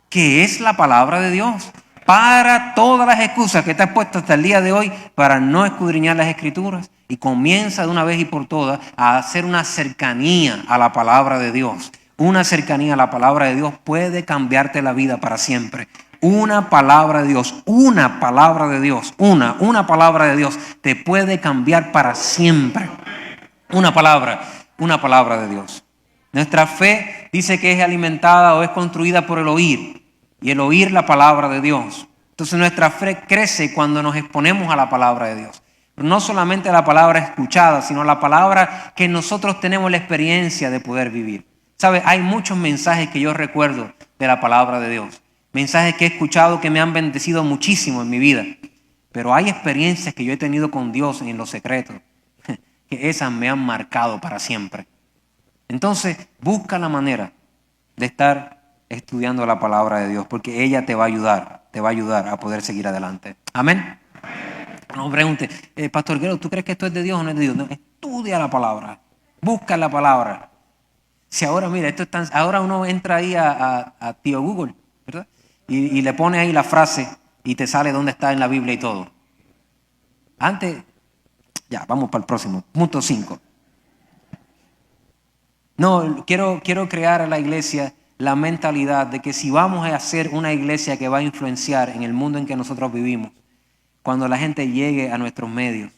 Speaker 1: que es la palabra de Dios, para todas las excusas que te has puesto hasta el día de hoy para no escudriñar las Escrituras, y comienza de una vez y por todas a hacer una cercanía a la palabra de Dios. Una cercanía a la palabra de Dios puede cambiarte la vida para siempre. Una palabra de Dios, una palabra de Dios, una palabra de Dios te puede cambiar para siempre. Una palabra de Dios. Nuestra fe dice que es alimentada o es construida por el oír, y el oír la palabra de Dios. Entonces nuestra fe crece cuando nos exponemos a la palabra de Dios. Pero no solamente la palabra escuchada, sino la palabra que nosotros tenemos la experiencia de poder vivir. ¿Sabe? Hay muchos mensajes que yo recuerdo de la palabra de Dios. Mensajes que he escuchado que me han bendecido muchísimo en mi vida. Pero hay experiencias que yo he tenido con Dios en lo secreto, que esas me han marcado para siempre. Entonces, busca la manera de estar estudiando la palabra de Dios, porque ella te va a ayudar a poder seguir adelante. Amén. No pregunte, Pastor Guerrero, ¿tú crees que esto es de Dios o no es de Dios? No, estudia la palabra, busca la palabra. Si ahora, mira, ahora uno entra ahí a Tío Google, ¿verdad? Y le pone ahí la frase y te sale dónde está en la Biblia y todo. Antes, ya, vamos para el próximo, punto 5. No, quiero crear a la iglesia la mentalidad de que si vamos a hacer una iglesia que va a influenciar en el mundo en que nosotros vivimos, cuando la gente llegue a nuestros medios,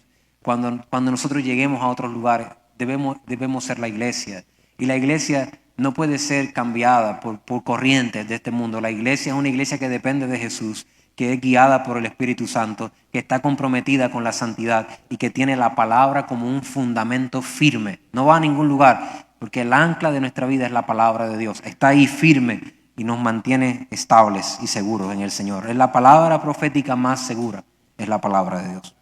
Speaker 1: cuando nosotros lleguemos a otros lugares, debemos ser la iglesia. Y la iglesia no puede ser cambiada por corrientes de este mundo. La iglesia es una iglesia que depende de Jesús, que es guiada por el Espíritu Santo, que está comprometida con la santidad y que tiene la palabra como un fundamento firme. No va a ningún lugar, porque el ancla de nuestra vida es la palabra de Dios. Está ahí firme y nos mantiene estables y seguros en el Señor. Es la palabra profética más segura, es la palabra de Dios.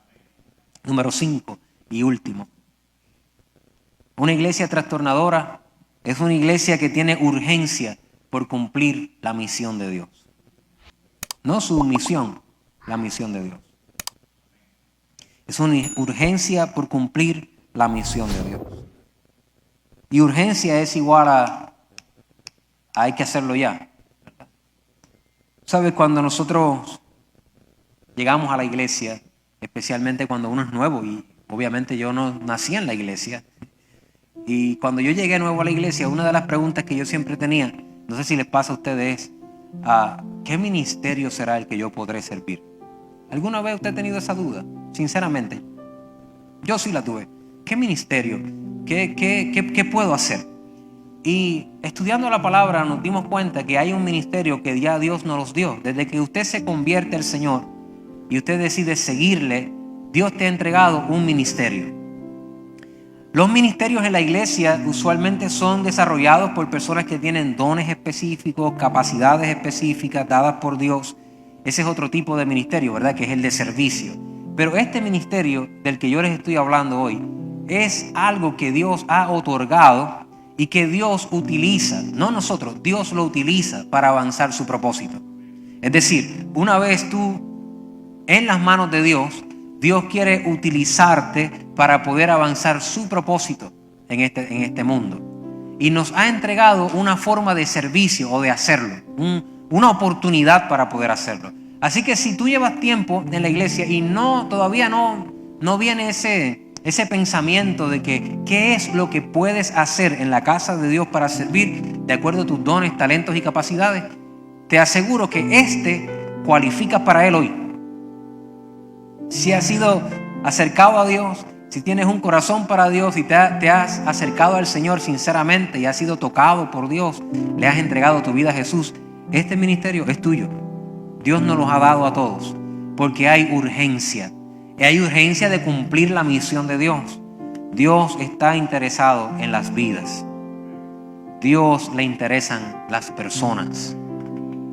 Speaker 1: Número 5 y último. Una iglesia trastornadora es una iglesia que tiene urgencia por cumplir la misión de Dios. No su misión, la misión de Dios. Es una urgencia por cumplir la misión de Dios. Y urgencia es igual a hay que hacerlo ya. ¿Sabes? Cuando nosotros llegamos a la iglesia, especialmente cuando uno es nuevo, y obviamente yo no nací en la iglesia, y cuando yo llegué nuevo a la iglesia, una de las preguntas que yo siempre tenía, no sé si les pasa a ustedes, ¿qué ministerio será el que yo podré servir? ¿Alguna vez usted ha tenido esa duda? Sinceramente, yo sí la tuve. ¿Qué ministerio? ¿Qué puedo hacer? Y estudiando la palabra nos dimos cuenta que hay un ministerio que ya Dios nos los dio. Desde que usted se convierte al Señor y usted decide seguirle, Dios te ha entregado un ministerio. Los ministerios en la iglesia usualmente son desarrollados por personas que tienen dones específicos, capacidades específicas dadas por Dios. Ese es otro tipo de ministerio, ¿verdad? Que es el de servicio. Pero este ministerio del que yo les estoy hablando hoy es algo que Dios ha otorgado y que Dios utiliza, no nosotros, Dios lo utiliza para avanzar su propósito. Es decir, una vez tú en las manos de Dios, Dios quiere utilizarte para poder avanzar su propósito en este mundo. Y nos ha entregado una forma de servicio o de hacerlo, una oportunidad para poder hacerlo. Así que si tú llevas tiempo en la iglesia y todavía no viene ese pensamiento de que qué es lo que puedes hacer en la casa de Dios para servir de acuerdo a tus dones, talentos y capacidades, te aseguro que cualificas para Él hoy. Si has sido acercado a Dios, si tienes un corazón para Dios y te has acercado al Señor sinceramente y has sido tocado por Dios, le has entregado tu vida a Jesús, este ministerio es tuyo. Dios nos los ha dado a todos porque hay urgencia. Y hay urgencia de cumplir la misión de Dios. Dios está interesado en las vidas. Dios le interesan las personas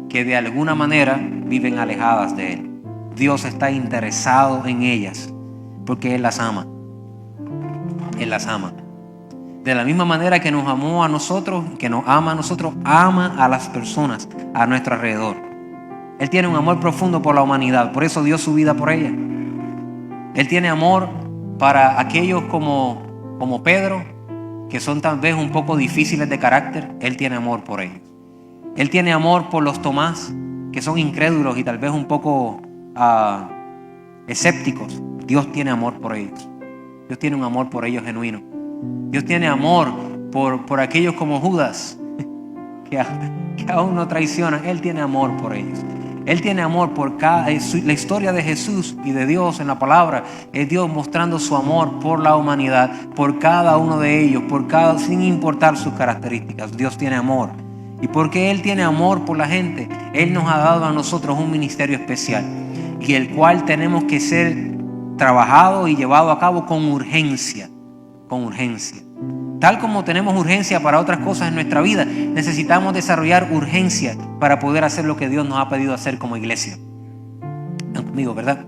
Speaker 1: que de alguna manera viven alejadas de Él. Dios está interesado en ellas porque Él las ama. Él las ama. De la misma manera que nos amó a nosotros, que nos ama a nosotros, ama a las personas a nuestro alrededor. Él tiene un amor profundo por la humanidad, por eso dio su vida por ella. Él tiene amor para aquellos como Pedro, que son tal vez un poco difíciles de carácter. Él tiene amor por ellos. Él tiene amor por los Tomás, que son incrédulos y tal vez un poco escépticos. Dios tiene amor por ellos. Dios tiene un amor por ellos genuino. Dios tiene amor por aquellos como Judas, que aún no traicionan. Él tiene amor por ellos. Él tiene amor por la historia de Jesús y de Dios en la palabra. Es Dios mostrando su amor por la humanidad, por cada uno de ellos, sin importar sus características. Dios tiene amor. Y porque Él tiene amor por la gente, Él nos ha dado a nosotros un ministerio especial y el cual tenemos que ser trabajado y llevado a cabo con urgencia. Con urgencia. Tal como tenemos urgencia para otras cosas en nuestra vida, necesitamos desarrollar urgencia para poder hacer lo que Dios nos ha pedido hacer como iglesia. Están conmigo, ¿verdad?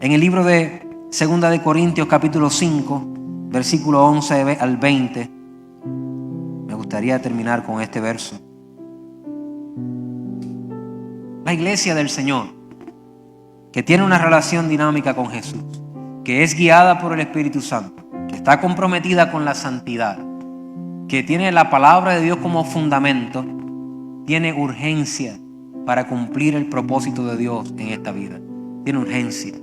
Speaker 1: En el libro de 2 de Corintios capítulo 5, versículo 11 al 20, me gustaría terminar con este verso. La iglesia del Señor, que tiene una relación dinámica con Jesús, que es guiada por el Espíritu Santo, que está comprometida con la santidad, que tiene la palabra de Dios como fundamento, tiene urgencia para cumplir el propósito de Dios en esta vida. Tiene urgencia.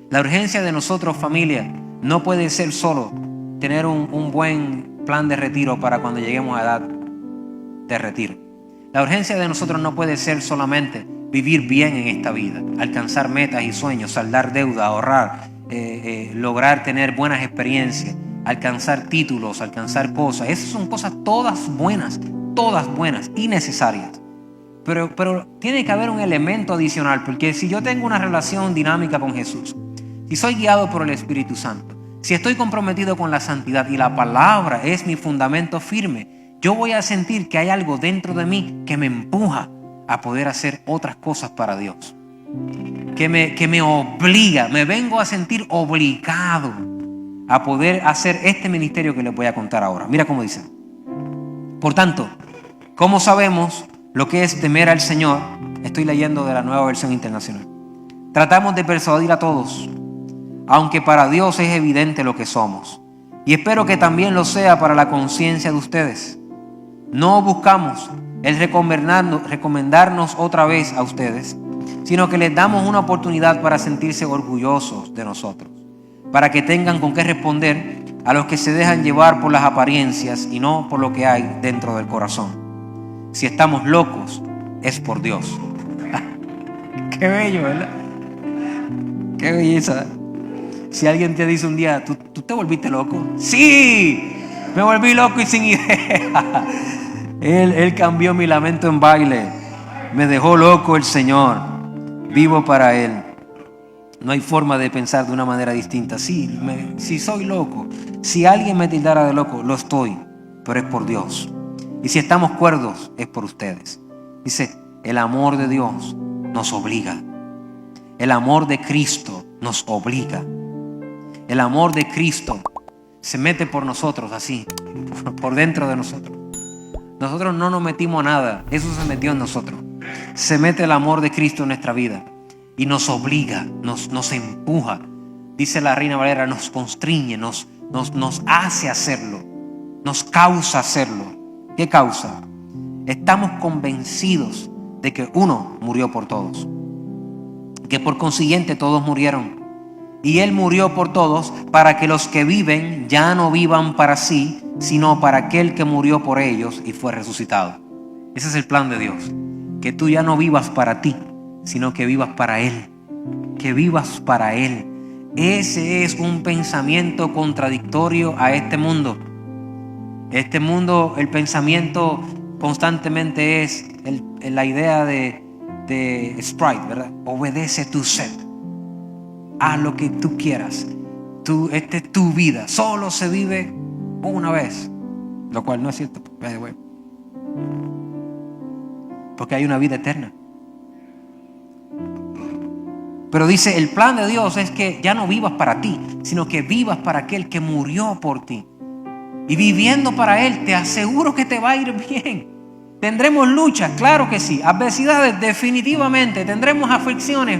Speaker 1: La urgencia de nosotros, familia, no puede ser solo tener un buen plan de retiro para cuando lleguemos a edad de retiro. La urgencia de nosotros no puede ser solamente vivir bien en esta vida, alcanzar metas y sueños, saldar deuda, ahorrar, lograr tener buenas experiencias, alcanzar títulos, alcanzar cosas. Esas son cosas todas buenas y necesarias. Pero tiene que haber un elemento adicional, porque si yo tengo una relación dinámica con Jesús, si soy guiado por el Espíritu Santo, si estoy comprometido con la santidad y la palabra es mi fundamento firme, yo voy a sentir que hay algo dentro de mí que me empuja a poder hacer otras cosas para Dios. Que me obliga, me vengo a sentir obligado a poder hacer este ministerio que les voy a contar ahora. Mira cómo dice. Por tanto, ¿cómo sabemos lo que es temer al Señor? Estoy leyendo de la Nueva Versión Internacional. Tratamos de persuadir a todos, aunque para Dios es evidente lo que somos. Y espero que también lo sea para la conciencia de ustedes. No buscamos el recomendarnos otra vez a ustedes, sino que les damos una oportunidad para sentirse orgullosos de nosotros, para que tengan con qué responder a los que se dejan llevar por las apariencias y no por lo que hay dentro del corazón. Si estamos locos, es por Dios. Qué bello, ¿verdad? Qué belleza. Si alguien te dice un día, ¿tú te volviste loco? Sí, me volví loco y sin idea. Él cambió mi lamento en baile. Me dejó loco el Señor. Vivo para Él. No hay forma de pensar de una manera distinta. Sí, si soy loco, si alguien me tildara de loco, lo estoy, pero es por Dios. Y si estamos cuerdos, es por ustedes. Dice, el amor de Dios nos obliga. El amor de Cristo nos obliga. El amor de Cristo se mete por nosotros así, por dentro de nosotros. Nosotros no nos metimos nada, eso se metió en nosotros. Se mete el amor de Cristo en nuestra vida y nos obliga, nos empuja. Dice la Reina Valera, nos constriñe, nos hace hacerlo, nos causa hacerlo. ¿Qué causa? Estamos convencidos de que uno murió por todos, que por consiguiente todos murieron. Y Él murió por todos para que los que viven ya no vivan para sí, sino para aquel que murió por ellos y fue resucitado. Ese es el plan de Dios. Que tú ya no vivas para ti, sino que vivas para Él. Que vivas para Él. Ese es un pensamiento contradictorio a este mundo. Este mundo, el pensamiento constantemente es la idea de Sprite, ¿verdad? Obedece tu sed. Haz lo que tú quieras. Esta es tu vida. Solo se vive una vez. Lo cual no es cierto. Porque hay una vida eterna. Pero dice, el plan de Dios es que ya no vivas para ti, sino que vivas para aquel que murió por ti. Y viviendo para Él, te aseguro que te va a ir bien. Tendremos luchas, claro que sí. Adversidades, definitivamente. Tendremos aflicciones,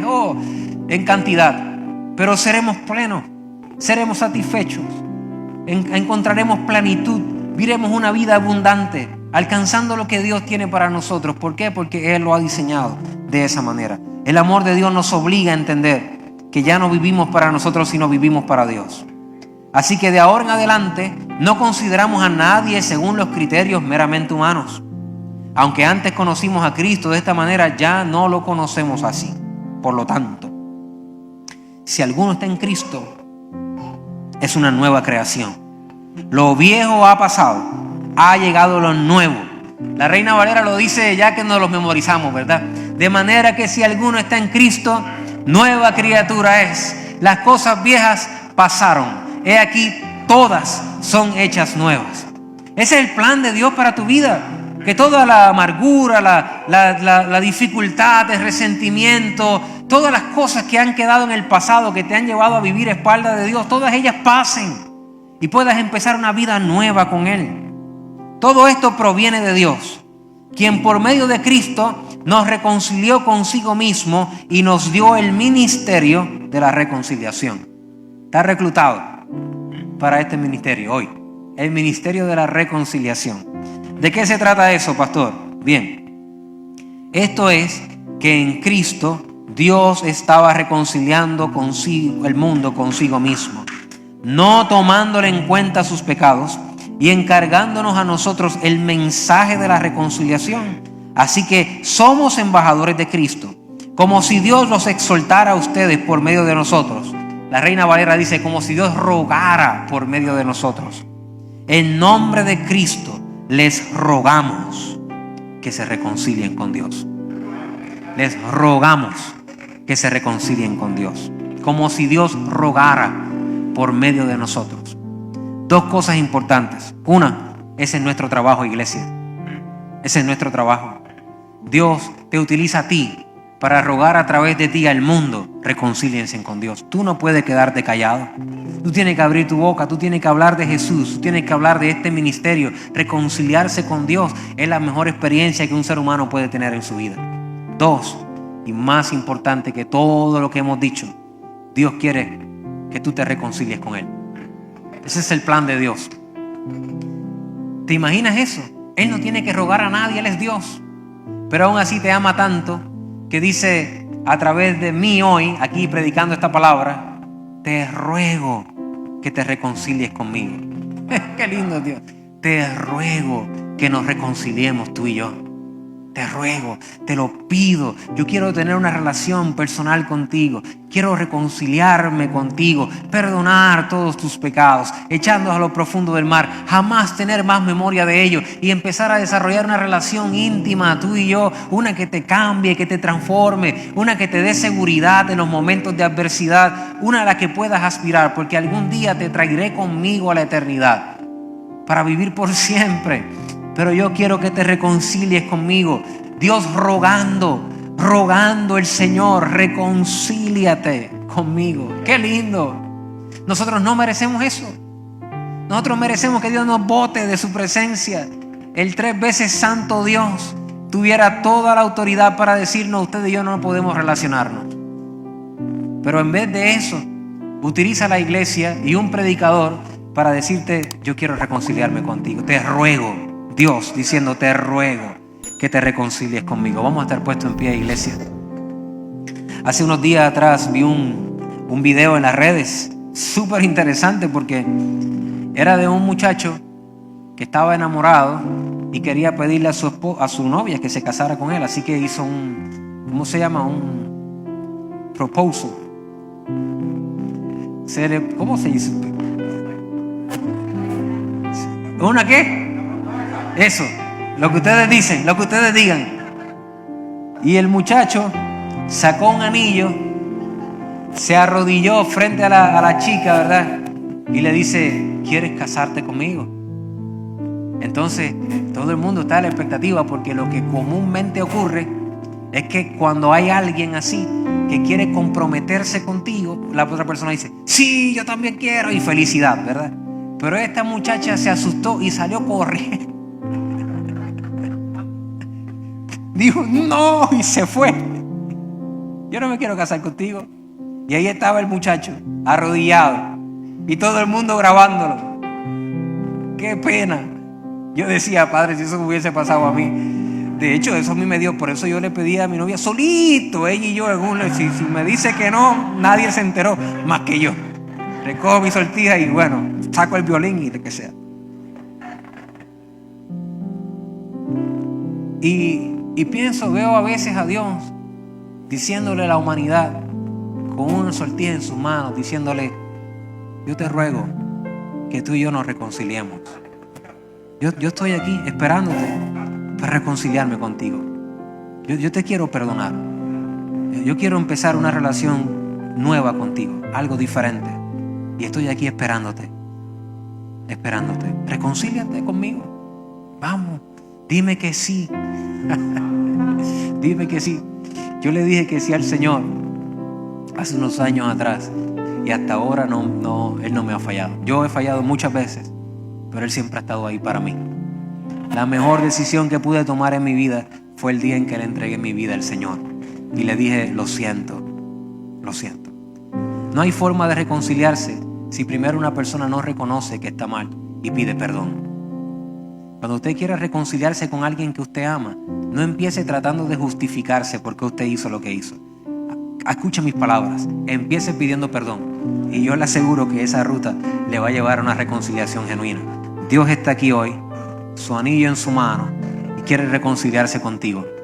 Speaker 1: en cantidad. Pero seremos plenos, seremos satisfechos, encontraremos plenitud, viviremos una vida abundante, alcanzando lo que Dios tiene para nosotros. ¿Por qué? Porque Él lo ha diseñado de esa manera. El amor de Dios nos obliga a entender que ya no vivimos para nosotros, sino vivimos para Dios. Así que de ahora en adelante no consideramos a nadie según los criterios meramente humanos. Aunque antes conocimos a Cristo de esta manera, ya no lo conocemos así. Por lo tanto, si alguno está en Cristo, es una nueva creación. Lo viejo ha pasado, ha llegado lo nuevo. La Reina Valera lo dice ya que nos lo memorizamos, ¿verdad? De manera que si alguno está en Cristo, nueva criatura es. Las cosas viejas pasaron. He aquí, todas son hechas nuevas. Ese es el plan de Dios para tu vida. Que toda la amargura, la dificultad, el resentimiento, todas las cosas que han quedado en el pasado, que te han llevado a vivir a espaldas de Dios, todas ellas pasen y puedas empezar una vida nueva con Él. Todo esto proviene de Dios, quien por medio de Cristo nos reconcilió consigo mismo y nos dio el ministerio de la reconciliación. Está reclutado para este ministerio hoy, el ministerio de la reconciliación. ¿De qué se trata eso, pastor? Bien, esto es que en Cristo Dios estaba reconciliando el mundo consigo mismo, no tomándole en cuenta sus pecados y encargándonos a nosotros el mensaje de la reconciliación. Así que somos embajadores de Cristo, como si Dios los exhortara a ustedes por medio de nosotros. La Reina Valera dice, como si Dios rogara por medio de nosotros. En nombre de Cristo les rogamos que se reconcilien con Dios. Les rogamos que se reconcilien con Dios, como si Dios rogara por medio de nosotros. Dos cosas importantes. Una, ese es nuestro trabajo, iglesia. Ese es nuestro trabajo. Dios te utiliza a ti para rogar a través de ti al mundo, reconcíliense con Dios. Tú no puedes quedarte callado. Tú tienes que abrir tu boca, tú tienes que hablar de Jesús, tú tienes que hablar de este ministerio. Reconciliarse con Dios es la mejor experiencia que un ser humano puede tener en su vida. Dos, y más importante que todo lo que hemos dicho, Dios quiere que tú te reconcilies con Él. Ese es el plan de Dios. ¿Te imaginas eso? Él no tiene que rogar a nadie, Él es Dios. Pero aún así te ama tanto que dice a través de mí hoy, aquí predicando esta palabra, te ruego que te reconcilies conmigo. Qué lindo, Dios. Te ruego que nos reconciliemos tú y yo. Te ruego, te lo pido. Yo quiero tener una relación personal contigo. Quiero reconciliarme contigo, perdonar todos tus pecados, echándolos a lo profundo del mar, jamás tener más memoria de ellos y empezar a desarrollar una relación íntima, tú y yo, una que te cambie, que te transforme, una que te dé seguridad en los momentos de adversidad, una a la que puedas aspirar, porque algún día te traeré conmigo a la eternidad para vivir por siempre. Pero yo quiero que te reconcilies conmigo. Dios rogando el Señor, reconcíliate conmigo. Qué lindo. Nosotros no merecemos eso. Nosotros merecemos que Dios nos bote de su presencia. El 3 veces santo Dios tuviera toda la autoridad para decirnos, usted y yo no podemos relacionarnos. Pero en vez de eso, utiliza la iglesia y un predicador para decirte, yo quiero reconciliarme contigo. Te ruego. Dios diciendo, te ruego que te reconcilies conmigo. Vamos a estar puestos en pie, iglesia. Hace unos días atrás vi un video en las redes súper interesante porque era de un muchacho que estaba enamorado y quería pedirle a su novia que se casara con él. Así que hizo ¿cómo se llama? Un proposal. ¿Cómo se dice? ¿Una qué? Eso, lo que ustedes dicen, lo que ustedes digan. Y el muchacho sacó un anillo, se arrodilló frente a la chica, ¿verdad? Y le dice, ¿quieres casarte conmigo? Entonces, todo el mundo está a la expectativa porque lo que comúnmente ocurre es que cuando hay alguien así que quiere comprometerse contigo, la otra persona dice, sí, yo también quiero, y felicidad, ¿verdad? Pero esta muchacha se asustó y salió corriendo. Dijo, no, y se fue. Yo no me quiero casar contigo. Y ahí estaba el muchacho, arrodillado, y todo el mundo grabándolo. Qué pena. Yo decía, padre, si eso me hubiese pasado a mí. De hecho, eso a mí me dio, por eso yo le pedí a mi novia solito, ella y yo, si me dice que no, nadie se enteró, más que yo. Recojo mi sortija y bueno, saco el violín y de que sea. Y pienso, veo a veces a Dios diciéndole a la humanidad con una sortija en sus manos, diciéndole, yo te ruego que tú y yo nos reconciliemos. Yo estoy aquí esperándote para reconciliarme contigo. Yo te quiero perdonar. Yo quiero empezar una relación nueva contigo, algo diferente. Y estoy aquí esperándote. Reconcíliate conmigo. Vamos, dime que sí. Dime que sí. Yo le dije que sí al Señor hace unos años atrás y hasta ahora Él no me ha fallado. Yo he fallado muchas veces, pero Él siempre ha estado ahí para mí. La mejor decisión que pude tomar en mi vida fue el día en que le entregué mi vida al Señor y le dije, lo siento. No hay forma de reconciliarse si primero una persona no reconoce que está mal y pide perdón. Cuando usted quiera reconciliarse con alguien que usted ama, no empiece tratando de justificarse por qué usted hizo lo que hizo. Escuche mis palabras, empiece pidiendo perdón y yo le aseguro que esa ruta le va a llevar a una reconciliación genuina. Dios está aquí hoy, su anillo en su mano, y quiere reconciliarse contigo.